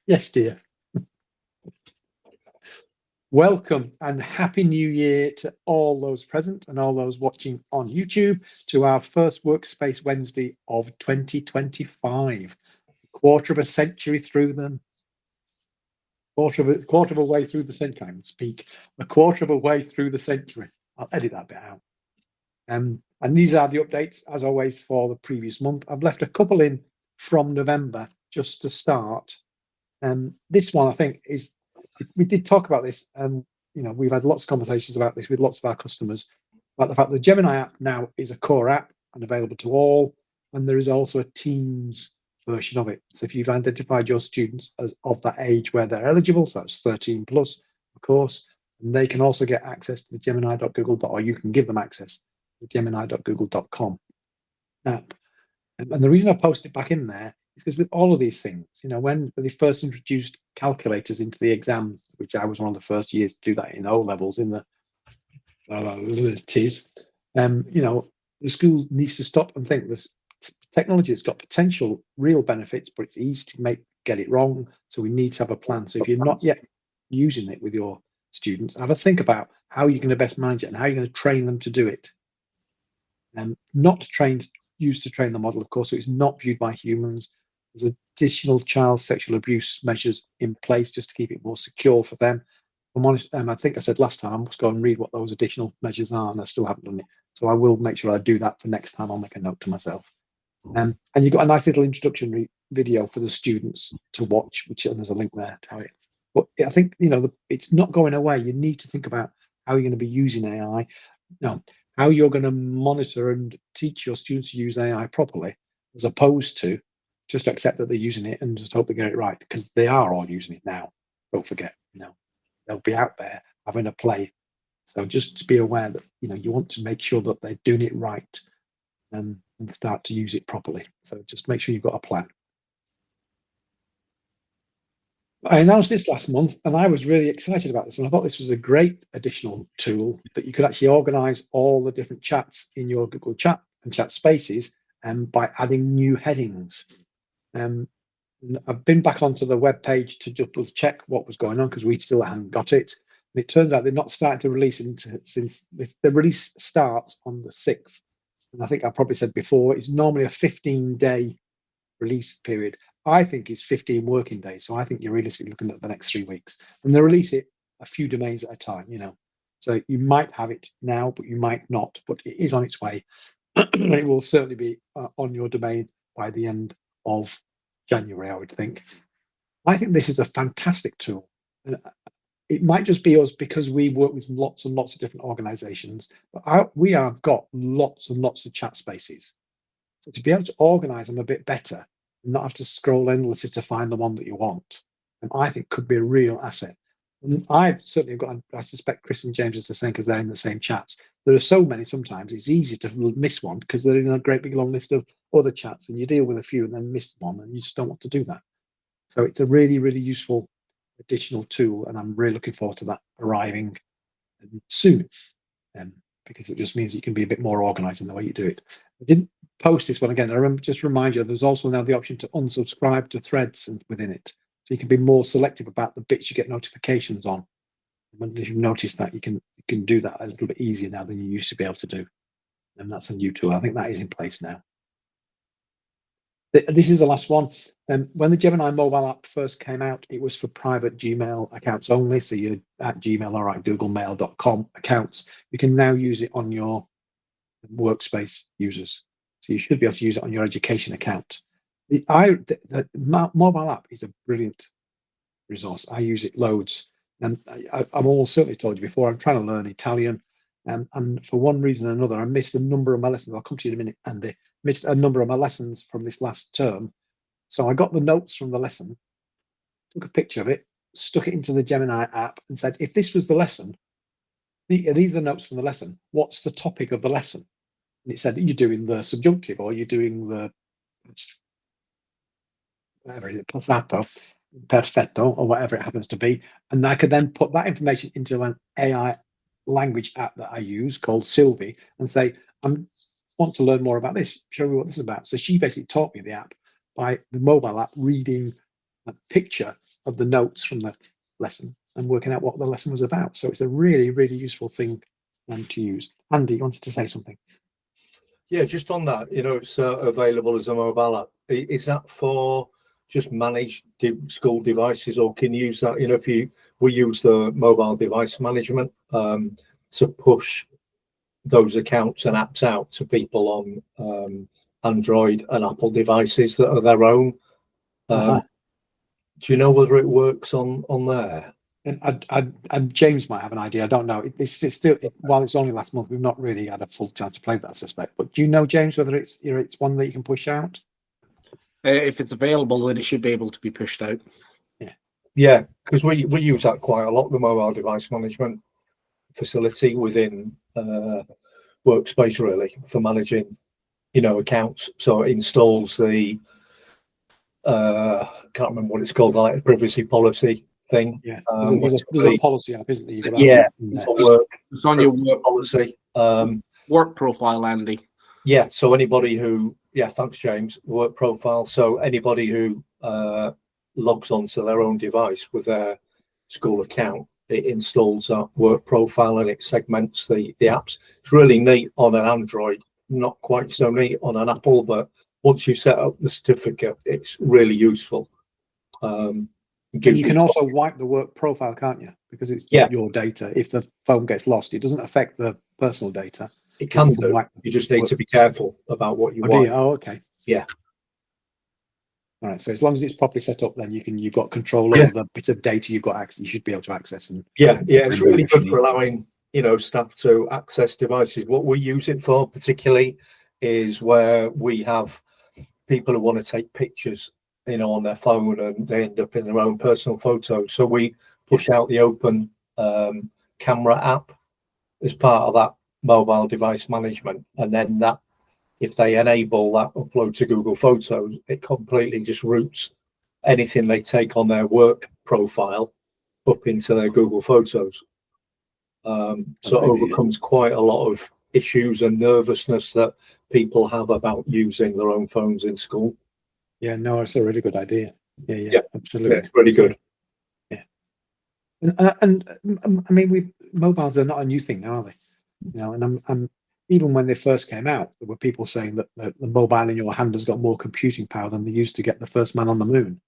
Yes, dear. Welcome and Happy New Year to all those present and all those watching on YouTube to our first Workspace Wednesday of 2025. Quarter of a century through them. Quarter of a way through the century. I can speak. A quarter of a way through the century. I'll edit that bit out. And these are the updates, as always, for the previous month. I've left a couple in from November just to start. This one, I think, is we did talk about this, and we've had lots of conversations about this with lots of our customers about the fact that the Gemini app now is a core app and available to all, and there is also a teens version of it. So if you've identified your students as of that age where they're eligible, so that's 13 plus, of course, and they can also get access to the Gemini.google, or you can give them access to the Gemini.google.com app. And the reason I posted it back in there is because with all of these things, when they first introduced calculators into the exams, which I was one of the first years to do that in O levels in the tis, the school needs to stop and think this technology has got potential real benefits, but it's easy to get it wrong. So we need to have a plan. So if you're not yet using it with your students, have a think about how you're going to best manage it and how you're going to train them to do it. And not used to train the model, of course, so it's not viewed by humans. There's additional child sexual abuse measures in place just to keep it more secure for them. I'm honest, I think I said last time, I must go and read what those additional measures are, and I still haven't done it. So I will make sure I do that for next time. I'll make a note to myself. And you've got a nice little introductory video for the students to watch, and there's a link there to it. But I think, it's not going away. You need to think about how you're going to be using AI. How you're going to monitor and teach your students to use AI properly, as opposed to just accept that they're using it and just hope they get it right, because they are all using it now. Don't forget, they'll be out there having a play. So just to be aware that, you want to make sure that they're doing it right and start to use it properly. So just make sure you've got a plan. I announced this last month, and I was really excited about this one. I thought this was a great additional tool that you could actually organize all the different chats in your Google Chat and Chat Spaces by adding new headings. I've been back onto the web page to just check what was going on because we still hadn't got it. And it turns out they're not starting to release since the release starts on the 6th. And I think I probably said before, it's normally a 15-day release period. I think it's 15 working days. So I think you're realistically looking at the next 3 weeks. And they release it a few domains at a time, So you might have it now, but you might not. But it is on its way. It will certainly be on your domain by the end of January, I would think. I think this is a fantastic tool. And it might just be us because we work with lots and lots of different organizations, but we have got lots and lots of chat spaces. So to be able to organize them a bit better and not have to scroll endlessly to find the one that you want, and I think could be a real asset. And I've certainly got, I suspect Chris and James is the same because they're in the same chats. There are so many sometimes it's easy to miss one because they're in a great big long list of other chats and you deal with a few and then miss one and you just don't want to do that. So it's a really, really useful additional tool, and I'm really looking forward to that arriving soon. Because it just means you can be a bit more organized in the way you do it. I didn't post this one again. I remember, just remind you, there's also now the option to unsubscribe to threads within it. So you can be more selective about the bits you get notifications on. And if you've noticed that, you can do that a little bit easier now than you used to be able to do. And that's a new tool. I think that is in place now. This is the last one. When the Gemini mobile app first came out, it was for private Gmail accounts only. So you're at Gmail or at googlemail.com accounts. You can now use it on your Workspace users. So you should be able to use it on your education account. The mobile app is a brilliant resource. I use it loads. And I've almost certainly told you before, I'm trying to learn Italian. And for one reason or another, I missed a number of my lessons. I'll come to you in a minute, Andy. Missed a number of my lessons from this last term. So I got the notes from the lesson, took a picture of it, stuck it into the Gemini app and said, if this was the lesson, these are the notes from the lesson, what's the topic of the lesson? And it said, you're doing the subjunctive or you're doing the whatever it is, passato, perfetto, or whatever it happens to be. And I could then put that information into an AI language app that I use called Sylvie and say, I'm want to learn more about this. Show me what this is about. So she basically taught me the app by the mobile app, reading a picture of the notes from the lesson and working out what the lesson was about. So it's a really, really useful thing to use. Andy, you wanted to say something? Yeah, just on that, it's available as a mobile app. Is that for just managed school devices, or can you use that? If we use the mobile device management to push those accounts and apps out to people on Android and Apple devices that are their own. Do you know whether it works on there? And James might have an idea. I don't know. It's still, while it's only last month, we've not really had a full chance to play that, I suspect. But do you know, James, whether it's one that you can push out? If it's available, then it should be able to be pushed out. Yeah, because we use that quite a lot, the mobile device management facility within Workspace, really, for managing, accounts. So it installs the can't remember what it's called, like a privacy policy thing. Yeah, there's a policy app, isn't there? Yeah, for work. It's on your work policy. Work profile, Andy. Yeah, so anybody who, thanks, James, work profile. So anybody who logs onto their own device with their school account, it installs that work profile and it segments the apps. It's really neat on an Android, not quite so neat on an Apple, but once you set up the certificate, it's really useful. And you can also wipe the work profile, can't you? Because it's not your data. If the phone gets lost, it doesn't affect the personal data. It can do. You just need to be careful about what you want. Oh, okay. Yeah. All right. So as long as it's properly set up, then you've got control over the bit of data you've got access. You should be able to access. And it's really good for allowing staff to access devices. What we use it for particularly is where we have people who want to take pictures, on their phone, and they end up in their own personal photos. So we push out the open camera app as part of that mobile device management, and then that, if they enable that upload to Google Photos, it completely just routes anything they take on their work profile up into their Google Photos. So it overcomes quite a lot of issues and nervousness that people have about using their own phones in school. Yeah, no, it's a really good idea. Yeah, absolutely. Yeah, it's really good. Yeah, and I mean, mobiles are not a new thing now, are they? And I'm even when they first came out, there were people saying that the mobile in your hand has got more computing power than they used to get the first man on the moon.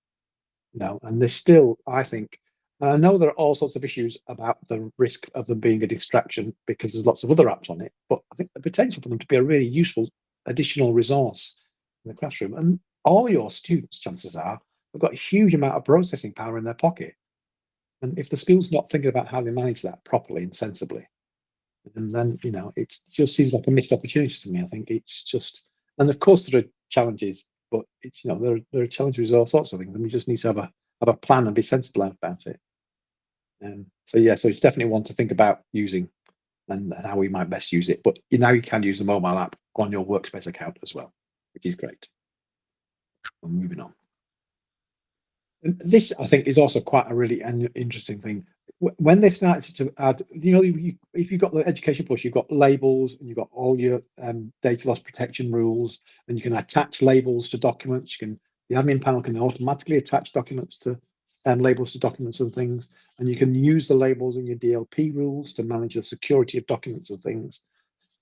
And there's still, I think, and I know there are all sorts of issues about the risk of them being a distraction because there's lots of other apps on it, but I think the potential for them to be a really useful additional resource in the classroom. And all your students, chances are, have got a huge amount of processing power in their pocket. And if the school's not thinking about how they manage that properly and sensibly, and then, it just seems like a missed opportunity to me. I think it's just, and of course there are challenges, but it's, there are challenges with all sorts of things, and we just need to have a plan and be sensible about it. So it's definitely one to think about using and how we might best use it. But now you can use the mobile app on your Workspace account as well, which is great. We're moving on. And this, I think, is also quite a really interesting thing. When they started to add, if you've got the education push, you've got labels and you've got all your data loss protection rules, and you can attach labels to documents. The admin panel can automatically attach documents to labels to documents and things, and you can use the labels in your DLP rules to manage the security of documents and things.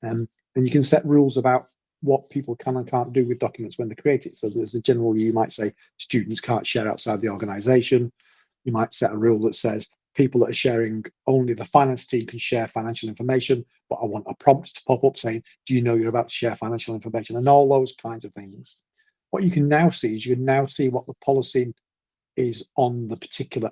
And you can set rules about what people can and can't do with documents when they create it. So there's a general rule. You might say students can't share outside the organization. You might set a rule that says people that are sharing, only the finance team can share financial information, but I want a prompt to pop up saying, do you know you're about to share financial information? And all those kinds of things. What you can now see is what the policy is on the particular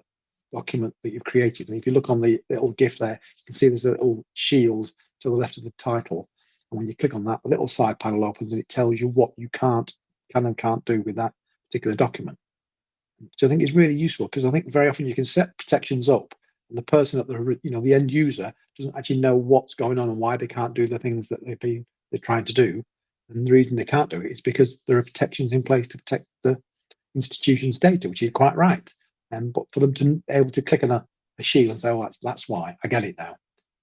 document that you've created. And if you look on the little GIF there, you can see there's a little shield to the left of the title. And when you click on that, the little side panel opens and it tells you what you can and can't do with that particular document. So I think it's really useful because I think very often you can set protections up and the person at the end user doesn't actually know what's going on and why they can't do the things that they're trying to do. And the reason they can't do it is because there are protections in place to protect the institution's data, which is quite right. But for them to be able to click on a shield and say, oh, that's why, I get it now.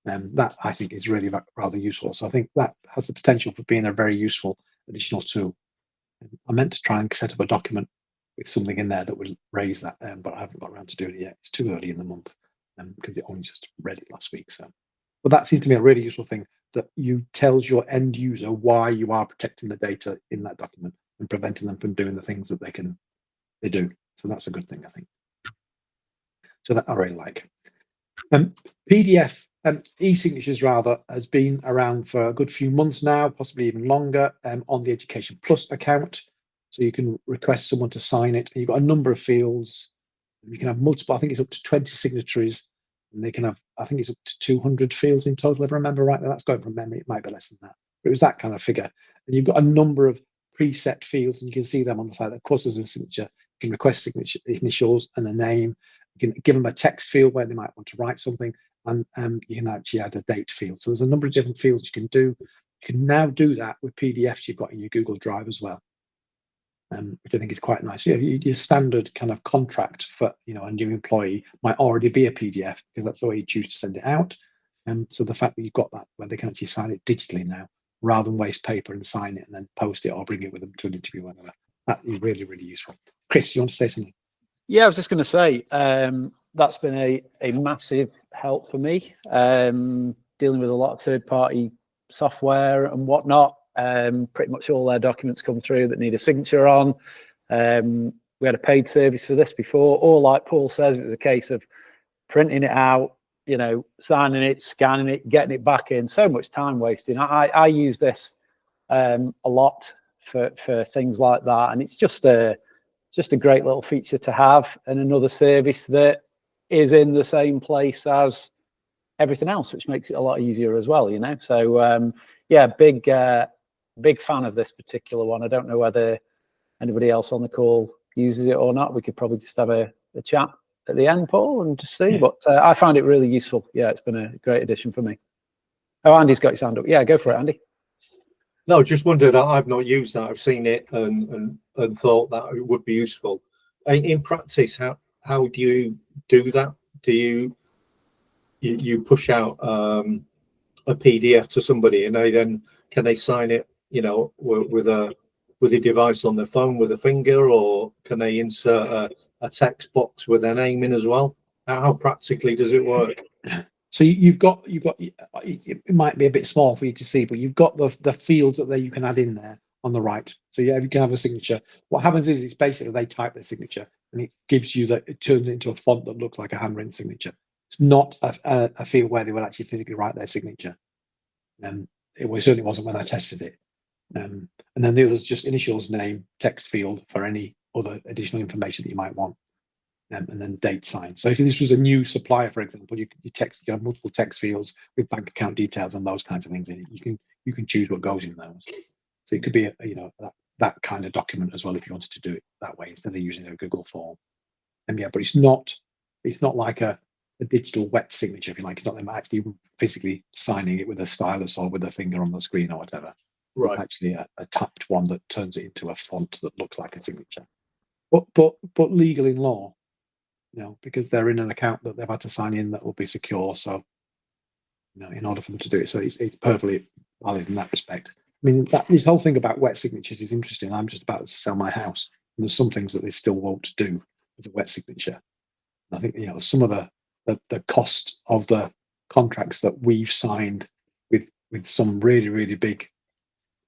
That I think is really rather useful. So I think that has the potential for being a very useful additional tool. I meant to try and set up a document with something in there that would raise that, but I haven't got around to doing it yet. It's too early in the month because it only just read it last week. So, but that seems to be a really useful thing that you tells your end user why you are protecting the data in that document and preventing them from doing the things that they do. So that's a good thing, I think. So that I really like. PDF e-signatures rather has been around for a good few months now, possibly even longer, on the Education Plus account. So you can request someone to sign it. You've got a number of fields. You can have multiple, I think it's up to 20 signatories, and they can have, I think it's up to 200 fields in total, if I remember right. That's going from memory, it might be less than that. But it was that kind of figure. And you've got a number of preset fields, and you can see them on the side. Of course, there's a signature. You can request signature initials and a name. You can give them a text field where they might want to write something, and you can actually add a date field. So there's a number of different fields you can do. You can now do that with PDFs you've got in your Google Drive as well, which I think is quite nice. Your standard kind of contract for a new employee might already be a PDF because that's the way you choose to send it out. And so the fact that you've got that where they can actually sign it digitally now, rather than waste paper and sign it and then post it or bring it with them to an interview, whatever, that is really, really useful. Chris, you want to say something? Yeah, I was just going to say that's been a massive help for me, dealing with a lot of third-party software and whatnot. Pretty much all their documents come through that need a signature on. We had a paid service for this before, or like Paul says, it was a case of printing it out, signing it, scanning it, getting it back in. So much time wasting. I use this a lot for things like that, and it's just a great little feature to have, and another service that is in the same place as everything else, which makes it a lot easier as well, So yeah, big fan of this particular one. I don't know whether anybody else on the call uses it or not. We could probably just have a chat at the end, Paul, and just see. But I found it really useful. Yeah, it's been a great addition for me. Oh, Andy's got his hand up. Yeah, go for it, Andy. No, just wondered. I've not used that. I've seen it and thought that it would be useful. In practice, how do you do that? Do you push out a PDF to somebody, and can they sign it? With a device on their phone with a finger, or can they insert a text box with their name in as well? How practically does it work? So you've got it might be a bit small for you to see, but you've got the fields that you can add in there on the right. So yeah, you can have a signature. What happens is it's basically they type their signature and it gives you it turns it into a font that looks like a handwritten signature. It's not a field where they will actually physically write their signature. It certainly wasn't when I tested it. And then the others just initials, name, text field for any other additional information that you might want. And then date sign. So if this was a new supplier, for example, you have multiple text fields with bank account details and those kinds of things in it. You can choose what goes in those. So it could be that kind of document as well if you wanted to do it that way instead of using a Google form. And yeah, but it's not like a digital wet signature, if you like. It's not them actually physically signing it with a stylus or with a finger on the screen or whatever. Right. It's actually a tapped one that turns it into a font that looks like a signature. But legal in law. Because they're in an account that they've had to sign in that will be secure. So, in order for them to do it, so it's perfectly valid in that respect. I mean, this whole thing about wet signatures is interesting. I'm just about to sell my house, and there's some things that they still won't do as a wet signature. And I think some of the cost of the contracts that we've signed with some really, really big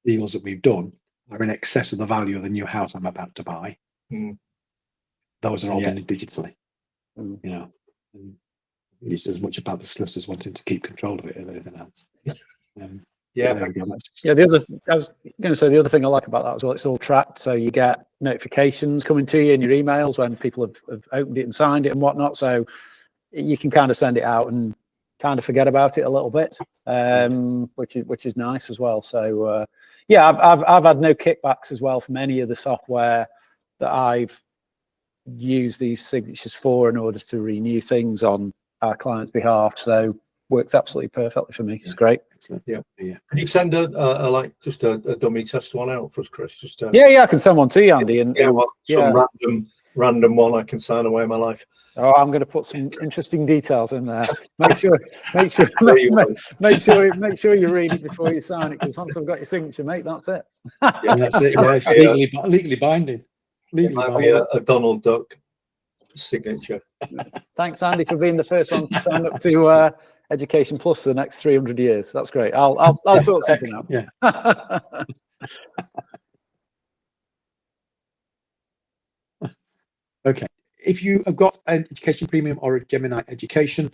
deals that we've done are in excess of the value of the new house I'm about to buy. Those are all done digitally. And it's as much about the solicitors wanting to keep control of it as anything else. I was going to say the other thing I like about that as well, it's all tracked, so you get notifications coming to you in your emails when people have opened it and signed it and whatnot, so you can kind of send it out and kind of forget about it a little bit, which is nice as well. So I've had no kickbacks as well from any of the software that I've use these signatures for in order to renew things on our client's behalf. So works absolutely perfectly for me. It's great. Yeah. Can you send a dummy test one out for us, Chris? I can send one to you, Andy. And some random one I can sign away my life. Oh, I'm going to put some interesting details in there. Make sure you read it before you sign it, because once I've got your signature, mate, that's it. Yeah, that's it. Yeah, it's legally binding. Legally binding. A Donald Duck signature. Thanks, Andy, for being the first one to sign up to Education Plus for the next 300 years. That's great. I'll sort something out. Yeah. Okay. If you have got an Education Premium or a Gemini Education,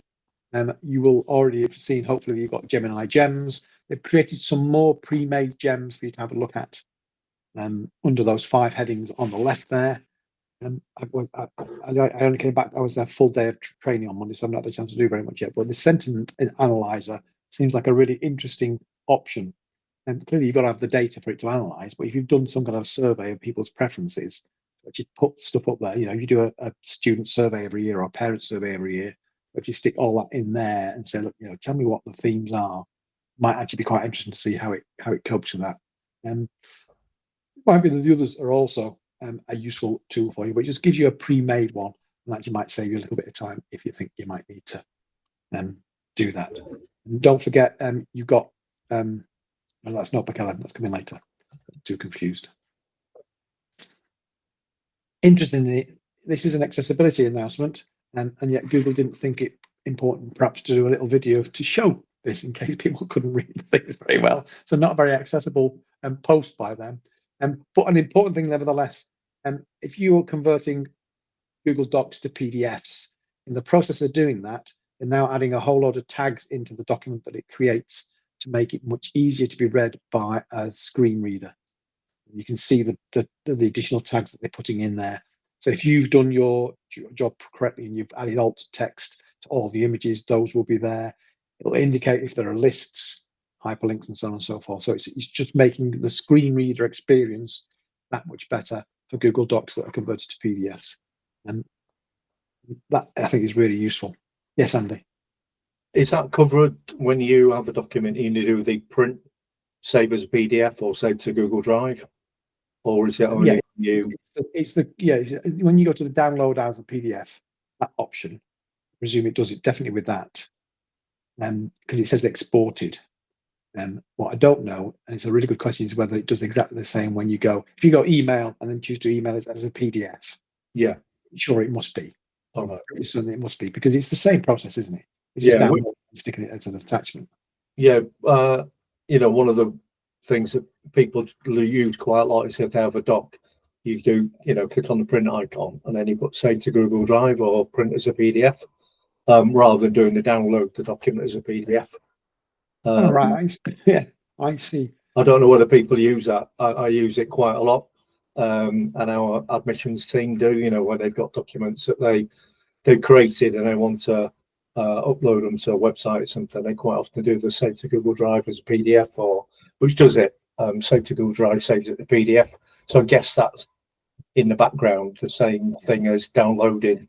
you will already have seen, hopefully you've got Gemini Gems. They've created some more pre-made gems for you to have a look at under those 5 headings on the left there. I only came back, I was there full day of training on Monday, so I've not had a chance to do very much yet, but the sentiment analyzer seems like a really interesting option. And clearly you've got to have the data for it to analyze, but if you've done some kind of survey of people's preferences, but you put stuff up there, if you do a student survey every year or a parent survey every year, but you stick all that in there and say, look, tell me what the themes are, might actually be quite interesting to see how it copes with that. Might be that the others are also a useful tool for you, but it just gives you a pre-made one, and that might save you a little bit of time if you think you might need to do that. And don't forget, you've got well, that's not Bacala, that's coming later. I'm too confused. Interestingly, this is an accessibility announcement, and yet Google didn't think it important perhaps to do a little video to show this in case people couldn't read things very well. So not a very accessible post by them. But an important thing nevertheless, if you are converting Google Docs to PDFs, in the process of doing that, they're now adding a whole lot of tags into the document that it creates to make it much easier to be read by a screen reader. You can see the additional tags that they're putting in there. So if you've done your job correctly and you've added alt text to all the images, those will be there. It'll indicate if there are lists, hyperlinks, and so on and so forth. So it's just making the screen reader experience that much better for Google Docs that are converted to PDFs. And that, I think, is really useful. Yes, Andy? Is that covered when you have a document, you do the print, save as a PDF or save to Google Drive? Or is it only you? It's when you go to the download as a PDF, that option, I presume it does it definitely with that. Because it says exported. What I don't know, and it's a really good question, is whether it does exactly the same when you go, if you go email and then choose to email it as a PDF. Yeah. Sure, it must be. All right. It must be, because it's the same process, isn't it? It's just downloading and sticking it as an attachment. Yeah. One of the things that people use quite a lot is if they have a doc, you do, click on the print icon and then you put save to Google Drive or print as a PDF, rather than doing the download the document as a PDF. Right. I see. I don't know whether people use that. I use it quite a lot. And our admissions team do, where they've got documents that they've created and they want to upload them to a website or something. They quite often do the save to Google Drive as a PDF, or which does it. Save to Google Drive saves it to PDF. So I guess that's in the background the same thing as downloading.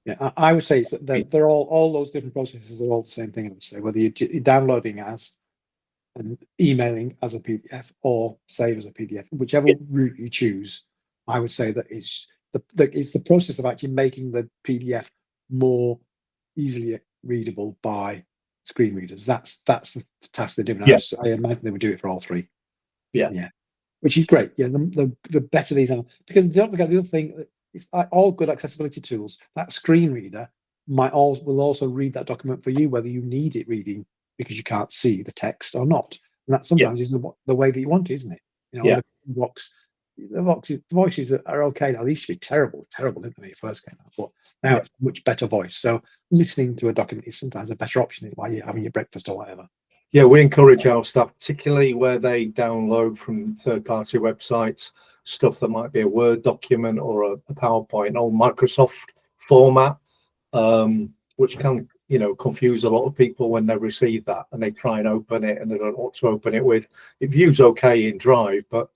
Yeah, I would say they're all those different processes are all the same thing. I would say whether you're downloading as and emailing as a PDF or save as a PDF, whichever route you choose, I would say that it's the process of actually making the PDF more easily readable by screen readers. That's the task they're doing. Yes. I imagine they would do it for all three. Yeah, which is great. Yeah, the better these are, because don't forget the other thing. It's like all good accessibility tools. That screen reader will also read that document for you, whether you need it reading because you can't see the text or not. And that sometimes is the way that you want it, isn't it? The voices are okay now. They used to be terrible, didn't they, when it first came out? But now it's a much better voice. So listening to a document is sometimes a better option while you're having your breakfast or whatever. Yeah, we encourage our staff, particularly where they download from third-party websites, stuff that might be a Word document or a PowerPoint or Microsoft format, which can, confuse a lot of people when they receive that and they try and open it and they don't know what to open it with. It views okay in Drive, but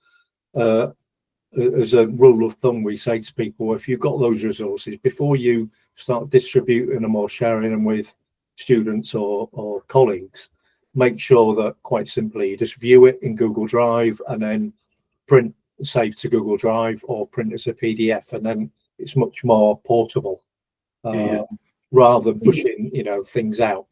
as a rule of thumb, we say to people, if you've got those resources, before you start distributing them or sharing them with students or colleagues, make sure that, quite simply, you just view it in Google Drive and then print, save to Google Drive or print as a PDF, and then it's much more portable. Yeah. rather than pushing, you know, things out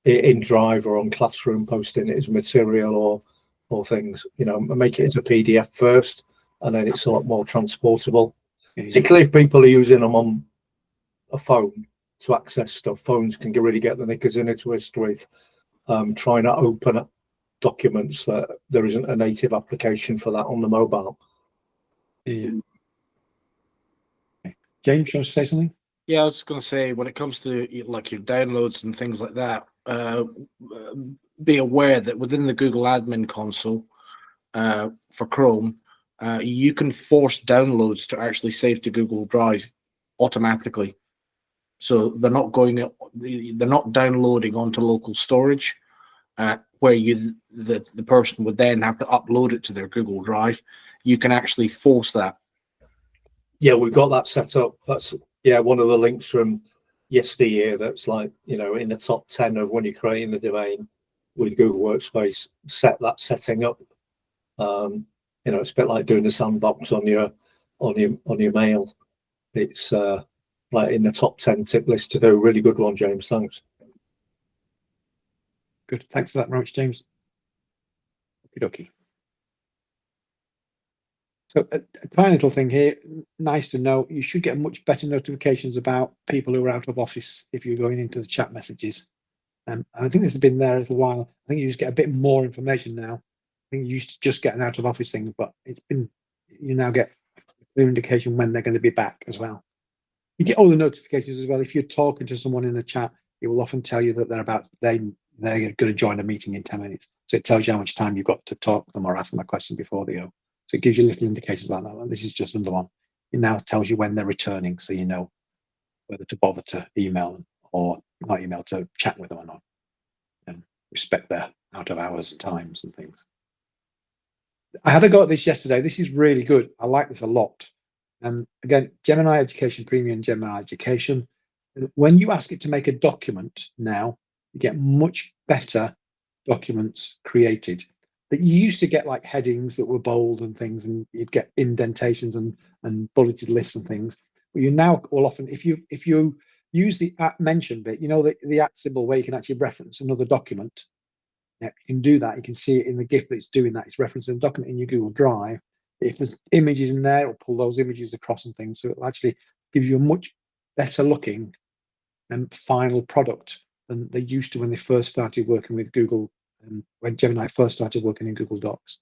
in Drive or on Classroom, posting it as material or things, you know, make it as a PDF first, and then it's a lot more transportable. Yeah. Particularly if people are using them on a phone to access stuff. Phones can really get the knickers in a twist with trying to open up documents that there isn't a native application for that on the mobile. Yeah. Okay. James, you want to say something? Yeah, I was going to say, when it comes to like your downloads and things like that, be aware that within the Google Admin Console for Chrome, you can force downloads to actually save to Google Drive automatically. So they're not downloading onto local storage, where the person would then have to upload it to their Google Drive. You can actually force that. Yeah, we've got that set up. That's one of the links from yesteryear. That's like, you know, in the top 10 of when you're creating the domain with Google Workspace, set that setting up. You know, it's a bit like doing the sandbox on your mail. It's like in the top 10 tip list to do. Really good one, James. Thanks. Good. Thanks for that very much, James. Okie dokie. So a tiny little thing here, nice to know, you should get much better notifications about people who are out of office if you're going into the chat messages. I think this has been there a little while. I think you just get a bit more information now. I think you used to just get an out of office thing, but you now get a clear indication when they're going to be back as well. You get all the notifications as well. If you're talking to someone in the chat, it will often tell you that they're going to join a meeting in 10 minutes. So it tells you how much time you've got to talk to them or ask them a question before they go. So it gives you little indications about that. This is just another one. It now tells you when they're returning, so you know whether to bother to email them or not email, to chat with them or not, and respect their out of hours times and things. I had a go at this yesterday. This is really good. I like this a lot. Again, Gemini Education Premium, Gemini Education. When you ask it to make a document now, you get much better documents created. That you used to get like headings that were bold and things, and you'd get indentations and bulleted lists and things. But you now will often, if you use the at mention bit, you know, the at symbol where you can actually reference another document. Yeah, you can do that. You can see it in the GIF that it's doing that. It's referencing a document in your Google Drive. If there's images in there, it'll pull those images across and things. So it actually gives you a much better looking and final product than they used to when they first started working with Google, and when Gemini first started working in Google Docs.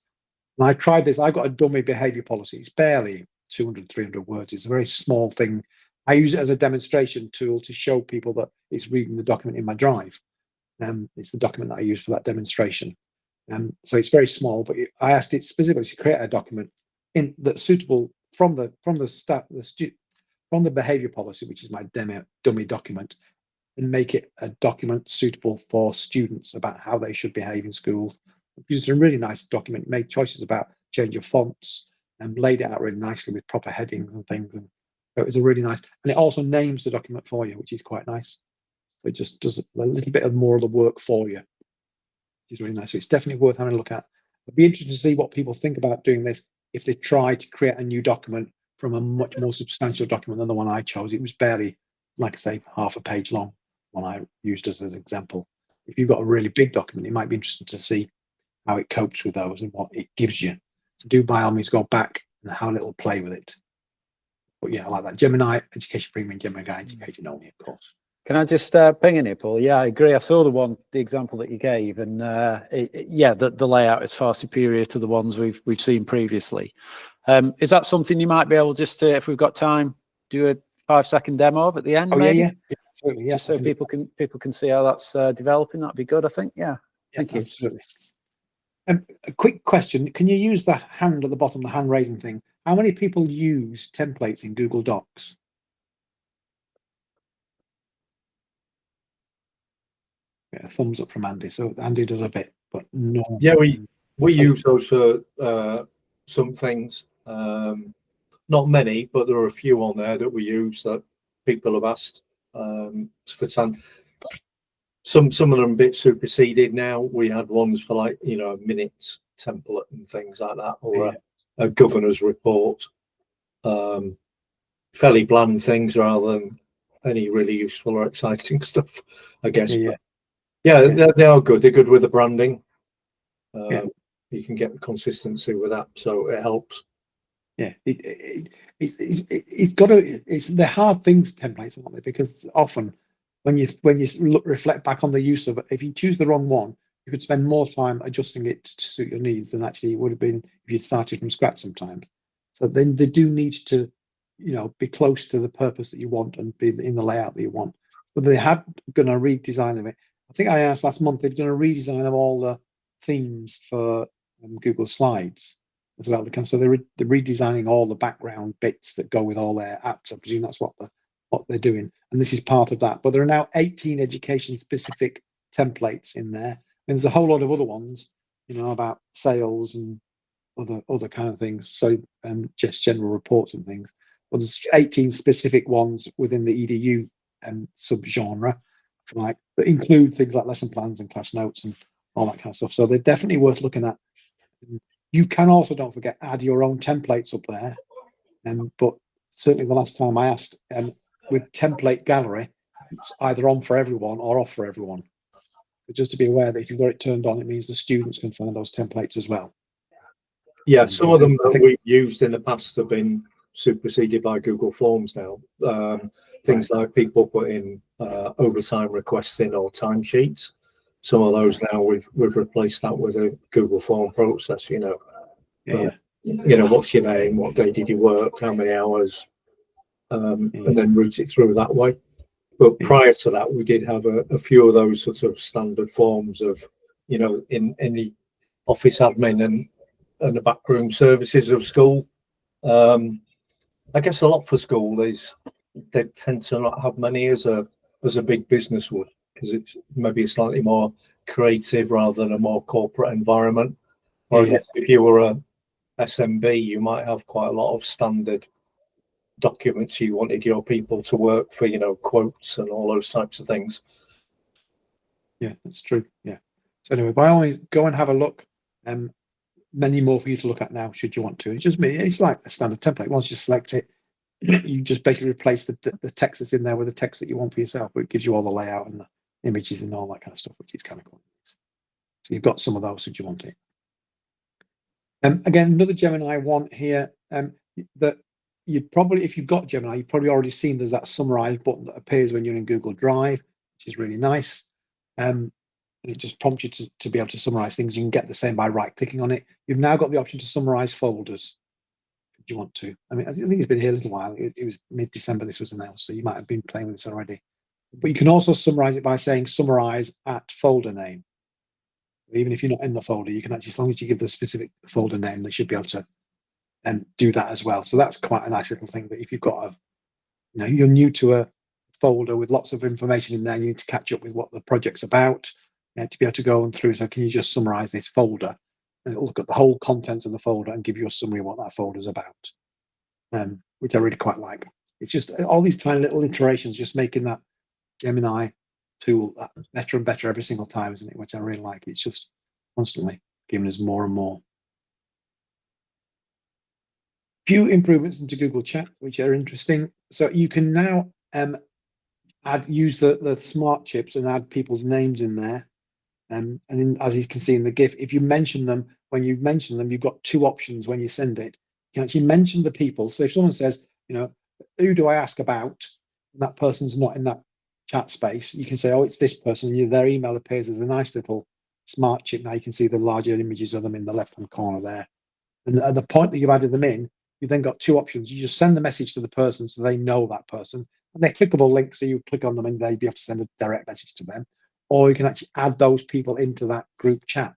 And I tried this. I got a dummy behavior policy. It's barely 200, 300 words. It's a very small thing. I use it as a demonstration tool to show people that it's reading the document in my Drive. It's the document that I use for that demonstration. So it's very small, but I asked it specifically to create a document that's suitable from the behavior policy, which is my dummy document, and make it a document suitable for students about how they should behave in school. It's a really nice document, made choices about change of fonts and laid it out really nicely with proper headings and things. And so it was a really nice, and it also names the document for you, which is quite nice. So it just does a little bit more of the work for you, which is really nice. So it's definitely worth having a look at. It'd be interesting to see what people think about doing this if they try to create a new document from a much more substantial document than the one I chose. It was barely, like I say, half a page long, one I used as an example. If you've got a really big document, it might be interesting to see how it copes with those and what it gives you. So do by all means go back and have a little play with it. But yeah, I like that. Gemini Education Premium, Gemini Education only, of course. Can I just ping in here, Paul? Yeah, I agree. I saw the example that you gave, and the layout is far superior to the ones we've seen previously. Is that something you might be able just to, if we've got time, do a 5-second demo of at the end? Oh maybe? yeah, absolutely. Yeah, just so people can see how that's developing. That'd be good, I think. Yeah. Thank you. Absolutely. A quick question: can you use the hand at the bottom, the hand raising thing? How many people use templates in Google Docs? Yeah, thumbs up from Andy. So Andy does a bit, but no. Yeah, we use those for some things. Not many, but there are a few on there that we use that people have asked for time. Some of them are a bit superseded now. We had ones for like, you know, a minute template and things like that, or a governor's report. fairly bland things rather than any really useful or exciting stuff, I guess. Yeah, Yeah, yeah. they are good. They're good with the branding. Yeah. You can get the consistency with that, so it helps. Yeah, it's got to. It's the hard things templates, aren't they? Because often when you reflect back on the use of it, if you choose the wrong one, you could spend more time adjusting it to suit your needs than actually it would have been if you started from scratch sometimes. So then they do need to, be close to the purpose that you want and be in the layout that you want. But they have going to redesign of it. I think I asked last month, they've done a redesign of all the themes for Google Slides as well. So they're redesigning all the background bits that go with all their apps. I presume that's what they're doing, and this is part of that. But there are now 18 education specific templates in there, and there's a whole lot of other ones, about sales and other kind of things. So just general reports and things. But there's 18 specific ones within the EDU subgenre, that include things like lesson plans and class notes and all that kind of stuff. So they're definitely worth looking at. You can also, don't forget, add your own templates up there. But certainly the last time I asked, with template gallery, it's either on for everyone or off for everyone. So just to be aware that if you've got it turned on, it means the students can find those templates as well. Yeah, some of them that we've used in the past have been superseded by Google Forms now. Things like people put in overtime requests in or timesheets. Some of those now we've replaced that with a Google Form process. What's your name, what day did you work, how many hours, and then route it through that way. But prior to that, we did have a few of those sort of standard forms of, in the office admin and the backroom services of school. I guess a lot for school is they tend to not have many as a big business would, because it's maybe a slightly more creative rather than a more corporate environment. Or if you were a SMB, you might have quite a lot of standard documents you wanted your people to work for, quotes and all those types of things. Yeah, that's true. Yeah. So anyway, by all means, go and have a look. Many more for you to look at now, should you want to. It's like a standard template. Once you select it, you just basically replace the text that's in there with the text that you want for yourself, but it gives you all the layout and the images and all that kind of stuff, which is kind of cool. So you've got some of those should you want it. Again, another Gemini one here, that you'd probably, if you've got Gemini, you've probably already seen there's that summarize button that appears when you're in Google Drive, which is really nice. It just prompts you to be able to summarize things. You can get the same by right-clicking on it. You've now got the option to summarize folders if you want to. I mean, I think it's been here a little while. It was mid-December this was announced, so you might have been playing with this already. But you can also summarize it by saying summarize at folder name. Even if you're not in the folder, you can actually, as long as you give the specific folder name, they should be able to do that as well. So that's quite a nice little thing that if you've got you're new to a folder with lots of information in there, you need to catch up with what the project's about, to be able to go on through. So can you just summarize this folder? And it'll look at the whole contents of the folder and give you a summary of what that folder is about, which I really quite like. It's just all these tiny little iterations, just making that Gemini tool better and better every single time, isn't it? Which I really like. It's just constantly giving us more and more. Few improvements into Google Chat, which are interesting. So you can now use the smart chips and add people's names in there. And as you can see in the GIF, if you mention them, when you mention them, you've got two options when you send it. You can actually mention the people. So if someone says, who do I ask about? And that person's not in that chat space, you can say, oh, it's this person. And their email appears as a nice little smart chip. Now you can see the larger images of them in the left-hand corner there. And at the point that you've added them in, you've then got two options. You just send the message to the person so they know that person. And they're clickable links, so you click on them and they'd be able to send a direct message to them. Or you can actually add those people into that group chat.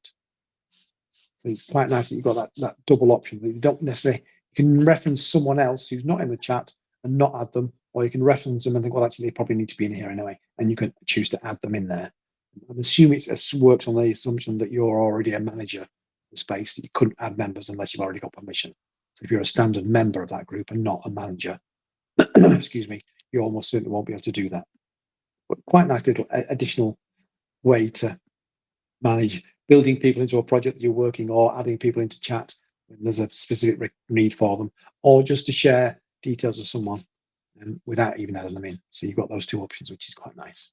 So it's quite nice that you've got that double option. You don't necessarily, you can reference someone else who's not in the chat and not add them, or you can reference them and think, well, actually, they probably need to be in here anyway, and you can choose to add them in there. I'm assuming it works on the assumption that you're already a manager of the space, that you couldn't add members unless you've already got permission. So if you're a standard member of that group and not a manager, excuse me, you almost certainly won't be able to do that. But quite nice little additional way to manage building people into a project that you're working, or adding people into chat when there's a specific need for them, or just to share details of someone. without even adding them in. So you've got those two options, which is quite nice.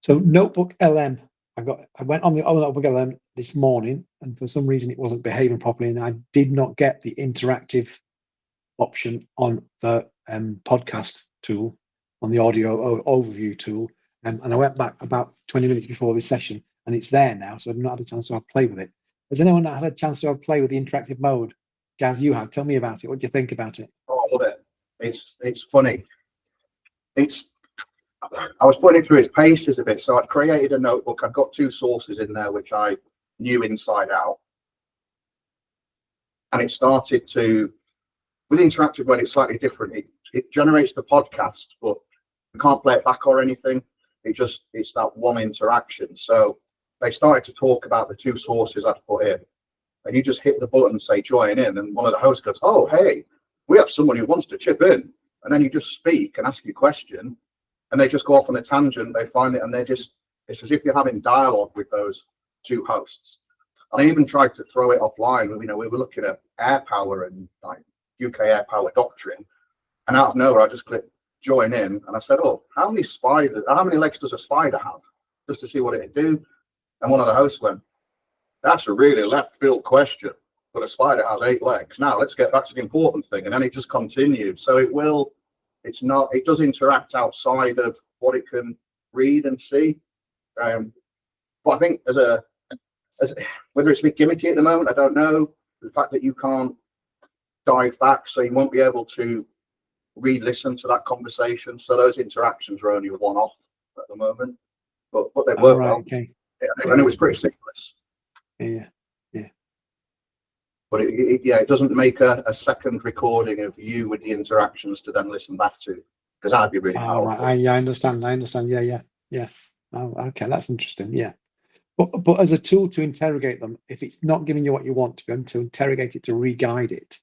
So Notebook LM, I went on the Notebook LM this morning, and for some reason it wasn't behaving properly, and I did not get the interactive option on the podcast tool, on the audio overview tool. And I went back about 20 minutes before this session, and it's there now, so I've not had a chance to have play with it. Has anyone had a chance to have play with the interactive mode? Gaz, you have. Tell me about it. What do you think about it? Oh, I love it. It's funny. I was putting it through its paces a bit. So I'd created a notebook. I've got two sources in there which I knew inside out. And it started to, with interactive mode, it's slightly different. It generates the podcast, but you can't play it back or anything. It's that one interaction. So they started to talk about the two sources I'd put in. And you just hit the button and say join in, and one of the hosts goes, oh, hey, we have someone who wants to chip in. And then you just speak and ask your question, and they just go off on a tangent. They find it, and it's as if you're having dialogue with those two hosts. And I even tried to throw it offline. We were looking at air power and like UK air power doctrine, and out of nowhere I just clicked join in, and I said, oh, how many legs does a spider have, just to see what it'd do. And one of the hosts went, that's a really left field question, but a spider has 8 legs. Now let's get back to the important thing. And then it just continued. So it does interact outside of what it can read and see. But I think whether it's a bit gimmicky at the moment, I don't know. The fact that you can't dive back, so you won't be able to re-listen to that conversation. So those interactions are only a one-off at the moment, but they work well. Okay. Yeah, and it was pretty seamless. Yeah. But it doesn't make a second recording of you with the interactions to then listen back to, because that'd be really powerful. Right. I understand. Yeah. Oh, okay, that's interesting. Yeah. But as a tool to interrogate them, if it's not giving you what you want, to interrogate it, to re-guide it,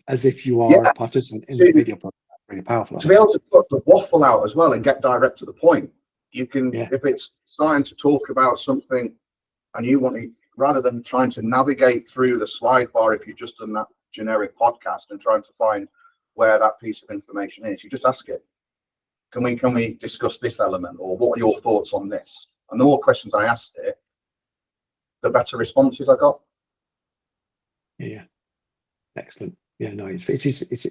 as if you are a participant in the video program, that's really powerful. To be able to put the waffle out as well and get direct to the point. You can, if it's starting to talk about something and you want to, rather than trying to navigate through the slide bar, if you've just done that generic podcast and trying to find where that piece of information is, you just ask it, can we discuss this element, or what are your thoughts on this? And the more questions I asked it, the better responses I got. Yeah, excellent. Yeah, no, it's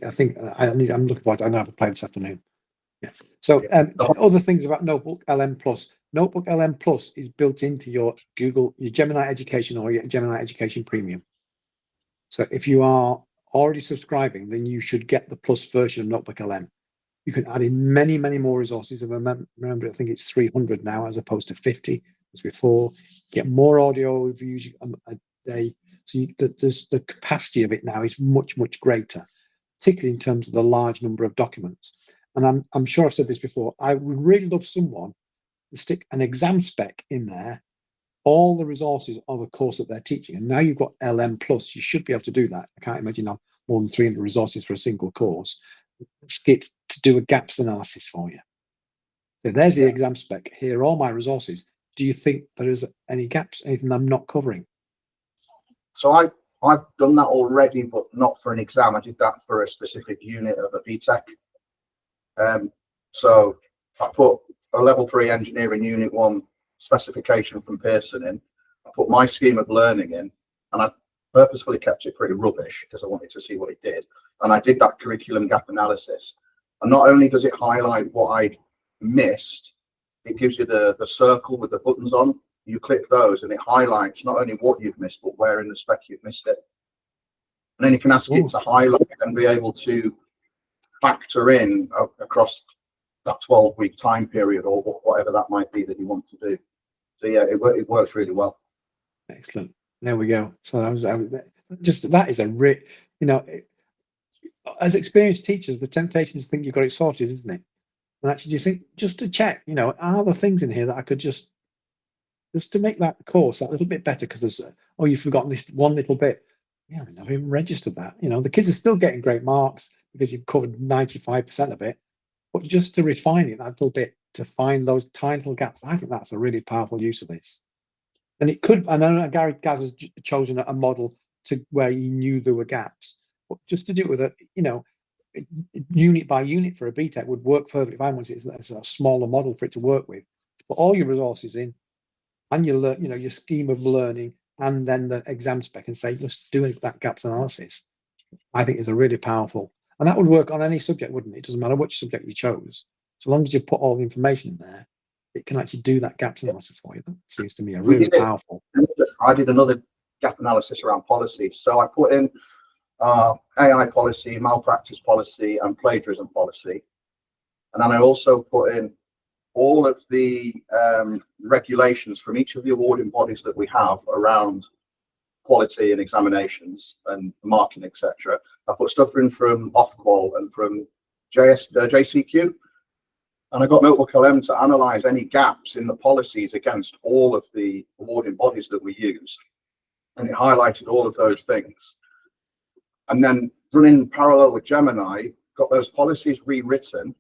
I think I'm looking forward to it. I'm going to have a play this afternoon. Yeah. So other things about Notebook LM Plus. Notebook LM Plus is built into your Gemini Education or your Gemini Education Premium. So if you are already subscribing, then you should get the Plus version of Notebook LM. You can add in many, many more resources. And remember, I think it's 300 now as opposed to 50 as before. Get more audio reviews a day. So the capacity of it now is much, much greater, particularly in terms of the large number of documents. And I'm sure I've said this before. I would really love someone to stick an exam spec in there, all the resources of a course that they're teaching. And now you've got LM Plus, you should be able to do that. I can't imagine I've more than 300 resources for a single course. Let's get to do a gaps analysis for you. So there's the exam spec. Here are all my resources. Do you think there is any gaps, anything I'm not covering? So I've done that already, but not for an exam. I did that for a specific unit of a BTEC. So I put a level 3 engineering unit 1 specification from Pearson in. I put my scheme of learning in, and I purposefully kept it pretty rubbish because I wanted to see what it did. And I did that curriculum gap analysis. And not only does it highlight what I'd missed, it gives you the circle with the buttons on. You click those and it highlights not only what you've missed, but where in the spec you've missed it. And then you can ask it to highlight and be able to factor in across that 12-week time period or whatever that might be that you want to do. So yeah, it works really well. Excellent. There we go. So that is a as experienced teachers, the temptation is to think you've got it sorted, isn't it? And actually, do you think, just to check, are there things in here that I could just to make that course that little bit better? Because there's, you've forgotten this one little bit. Yeah, I've even registered that. The kids are still getting great marks because you've covered 95% of it. But just to refine it that little bit, to find those tiny little gaps, I think that's a really powerful use of this. And it could, I know Gaz has chosen a model to where he knew there were gaps. But just to do it with a, unit by unit for a BTEC would work perfectly fine once it's a smaller model for it to work with. Put all your resources in, and you learn, your scheme of learning, and then the exam spec, and say, just doing that gaps analysis, I think is a really powerful, and that would work on any subject, wouldn't it? It doesn't matter which subject you chose, so long as you put all the information in there, it can actually do that gaps analysis for you. That seems to me a really powerful. I did another gap analysis around policy. So I put in AI policy, malpractice policy, and plagiarism policy. And then I also put in all of the regulations from each of the awarding bodies that we have around quality and examinations and marking, etc. I put stuff in from Ofqual and from JCQ. And I got Notebook LM to analyze any gaps in the policies against all of the awarding bodies that we use. And it highlighted all of those things. And then running parallel with Gemini, got those policies rewritten,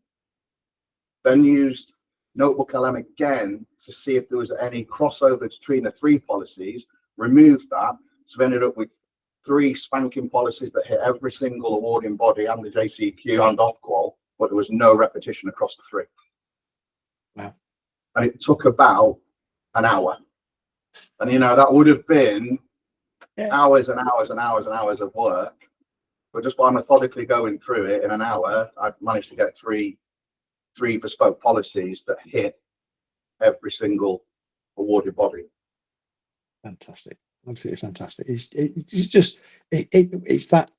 then used Notebook LM again to see if there was any crossover between the 3 policies, removed that. So we ended up with 3 spanking policies that hit every single awarding body and the JCQ and Ofqual, but there was no repetition across the 3. Wow. And it took about an hour. And that would have been hours and hours and hours and hours of work. But just by methodically going through it in an hour, I managed to get three bespoke policies that hit every single awarded body. Fantastic. Absolutely fantastic. It's just it's that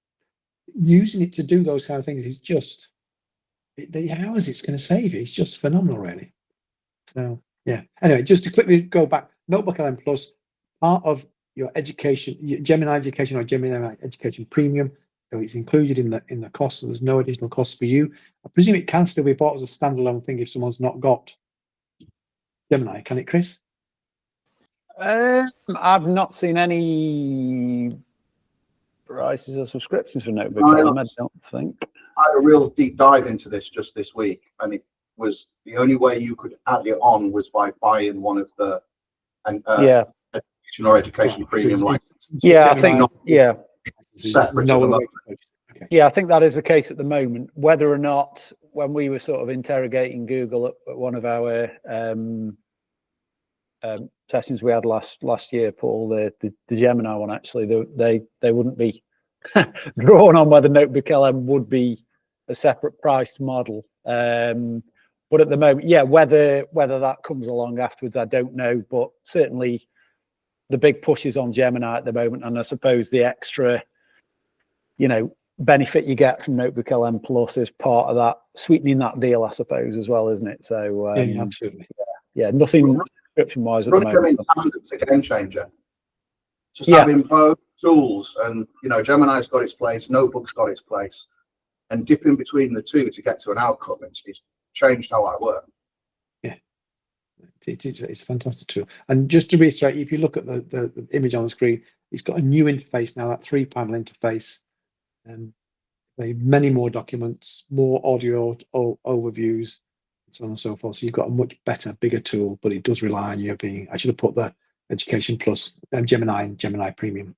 using it to do those kind of things is just the hours it's going to save you. It's just phenomenal, really. So yeah. Anyway, just to quickly go back, Notebook LM Plus, part of your education, your Gemini Education or Gemini Education Premium. So it's included in the cost. So there's no additional cost for you. I presume it can still be bought as a standalone thing if someone's not got Gemini. Can it, Chris? I've not seen any prices or subscriptions for Notebook LM, I don't think. I had a real deep dive into this just this week, and it was the only way you could add it on was by buying one of the education or education premium licenses. Yeah, I think separate. Yeah, I think that is the case at the moment. Whether or not, when we were sort of interrogating Google at one of our sessions we had last year, Paul, the Gemini one, actually, they wouldn't be drawn on whether Notebook LM would be a separate priced model. But at the moment, whether that comes along afterwards, I don't know. But certainly the big push is on Gemini at the moment, and I suppose the extra, benefit you get from Notebook LM Plus is part of that, sweetening that deal, I suppose, as well, isn't it? So absolutely. Yeah, nothing subscription wise at the moment. It's a game changer. Just having both tools, and Gemini's got its place, Notebook's got its place, and dipping between the two to get to an outcome. It's changed how I work. Yeah, it's a fantastic tool. And just to reiterate, if you look at the image on the screen, it's got a new interface now, that 3-panel interface, and many more documents, more audio overviews, so on and so forth. So you've got a much better, bigger tool, but it does rely on you being. I should have put the Education Plus, Gemini and Gemini Premium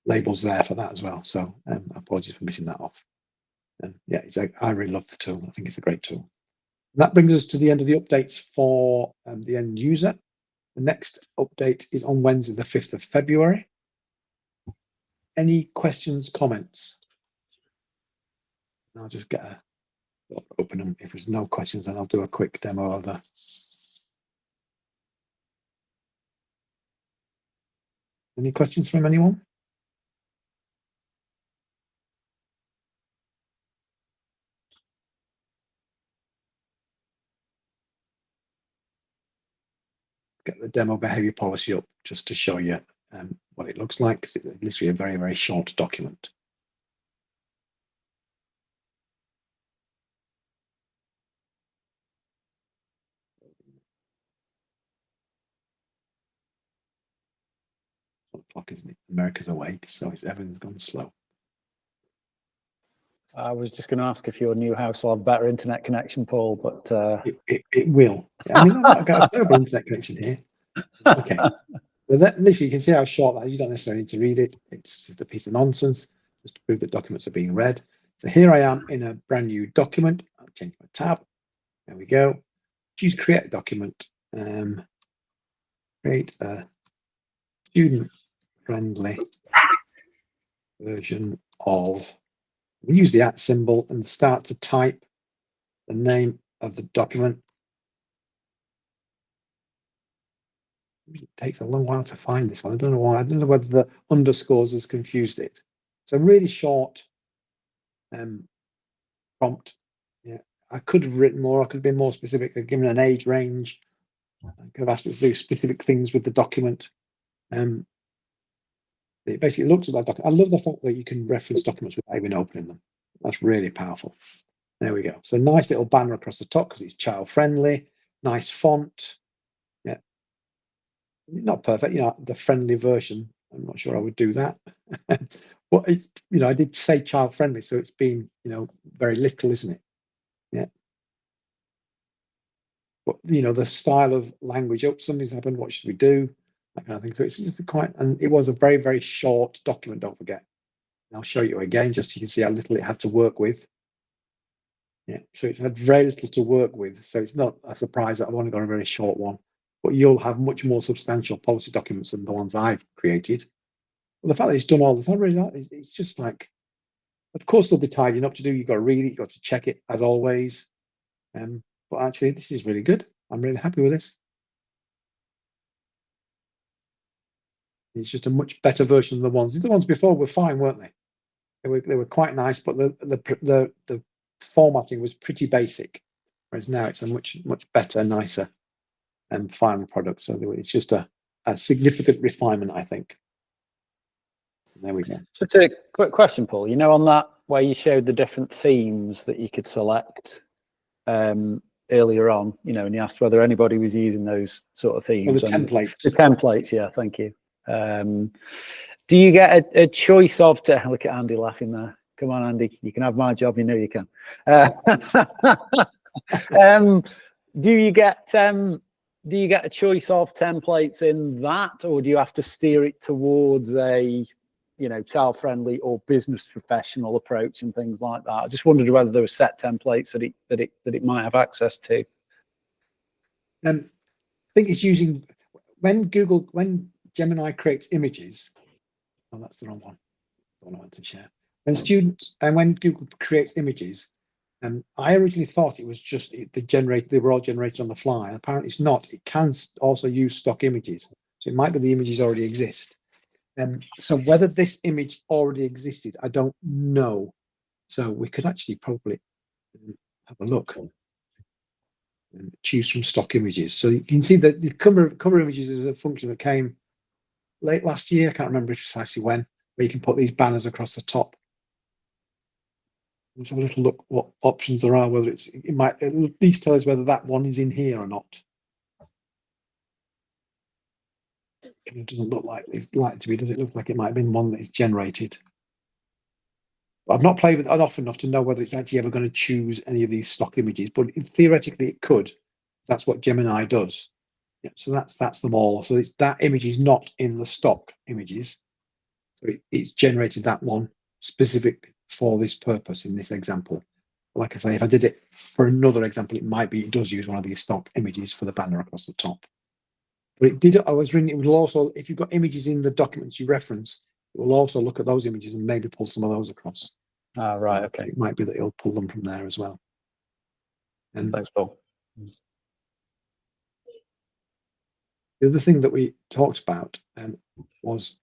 labels there for that as well. So apologies for missing that off. I really love the tool. I think it's a great tool. And that brings us to the end of the updates for the end user. The next update is on Wednesday, the 5th of February. Any questions, comments? I'll just open them. If there's no questions, then I'll do a quick demo of the. Any questions from anyone? Get the demo behavior policy up just to show you what it looks like, because it's literally a very, very short document. O'clock, isn't it? America's awake, so everything's gone slow. I was just going to ask if your new house will have better internet connection, Paul, but it will. I mean, I've got a terrible internet connection here. Okay, but literally, you can see how short that is. You don't necessarily need to read it. It's just a piece of nonsense. just to prove that documents are being read. So here I am in a brand new document. I'll change my tab. There we go. Choose create a document. Create a student-friendly version of. Use the @ symbol and start to type the name of the document. It takes a long while to find this one. I don't know why. I don't know whether the underscores has confused it. It's a really short prompt. Yeah, I could have written more. I could have been more specific. I've given an age range. I could have asked it to do specific things with the document. It basically looks at that document. I love the fact that you can reference documents without even opening them. That's really powerful. There we go. So nice little banner across the top because it's child friendly. Nice font. Yeah, not perfect. You know, the friendly version. I'm not sure I would do that. But it's, you know, I did say child friendly, so it's been, you know, very little, isn't it? Yeah. But you know, the style of language. Oh, something's happened. What should we do? That kind of thing. So it's just quite, and it was a very, very short document. Don't forget. I'll show you again, just so you can see how little it had to work with. Yeah, so it's had very little to work with. So it's not a surprise that I've only got a very short one. But you'll have much more substantial policy documents than the ones I've created. But the fact that it's done all this, I really like it. It's just like, of course, there'll be tidying up to do. You've got to read it, you've got to check it as always. But actually, this is really good. I'm really happy with this. It's just a much better version of the ones. The ones before were fine, weren't they? They were quite nice, but the formatting was pretty basic. Whereas now it's a much better, nicer, and final product. So it's just a significant refinement, I think. There we go. So it's a quick question, Paul. You know, on that where you showed the different themes that you could select earlier on, you know, and you asked whether anybody was using those sort of themes. Well, the templates. The templates, yeah, thank you. Do you get a choice of look at Andy laughing there. Come on, Andy, you can have my job. You know you can. Do you get a choice of templates in that, or do you have to steer it towards a, you know, child-friendly or business professional approach and things like that? I just wondered whether there were set templates that it might have access to. I think it's using when Gemini creates images. Oh, that's the wrong one. The one I want to share. When Google creates images, I originally thought it was just they were all generated on the fly. Apparently, it's not. It can also use stock images, so it might be the images already exist. So whether this image already existed, I don't know. So we could actually probably have a look and choose from stock images. So you can see that the cover images is a function that came late last year. I can't remember precisely when, where you can put these banners across the top. Let's have a little look what options there are, whether it might at least tell us whether that one is in here or not. It doesn't look like it's likely to be, does it? Look like it might have been one that is generated. But I've not played with it often enough to know whether it's actually ever going to choose any of these stock images, but theoretically it could. That's what Gemini does. Yeah, so that's them all. So that image is not in the stock images. So it's generated that one specific for this purpose in this example. Like I say, if I did it for another example, it does use one of these stock images for the banner across the top. But it did. I was reading. It will also, if you've got images in the documents you reference, it will also look at those images and maybe pull some of those across. Ah, right. Okay. So it might be that it'll pull them from there as well. And Thanks, Paul. the other thing that we talked about was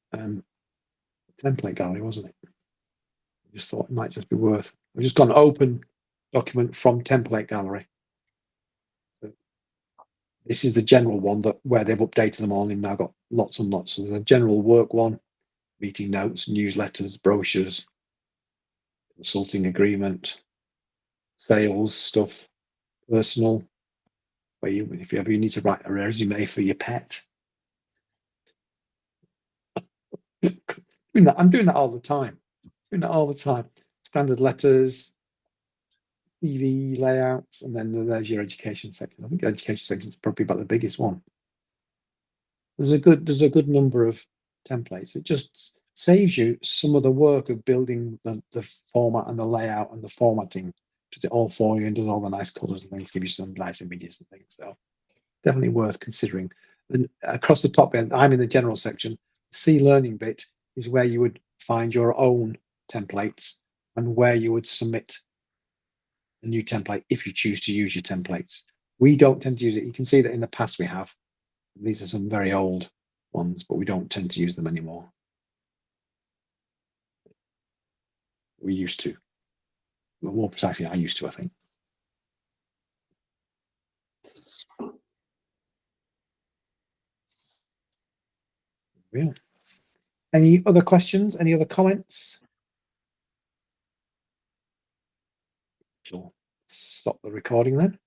template gallery, wasn't it? I just thought it might just be worth. I've just gone open document from template gallery. So this is the general one where they've updated them all and now got lots and lots. So there's a general work one, meeting notes, newsletters, brochures, consulting agreement, sales stuff, personal, where if you ever need to write a resume for your pet. I'm doing that all the time. Standard letters, CV layouts, and then there's your education section. I think the education section is probably about the biggest one. There's a good number of templates. It just saves you some of the work of building the format and the layout and the formatting. Does it all for you and does all the nice colors and things, give you some nice images and things. So definitely worth considering. And across the top end, I'm in the general section. C learning bit is where you would find your own templates and where you would submit a new template if you choose to use your templates. We don't tend to use it. You can see that in the past we have. These are some very old ones, but we don't tend to use them anymore. We used to. Well, more precisely, I used to, I think. Yeah. Any other questions? Any other comments? Sure. Stop the recording then.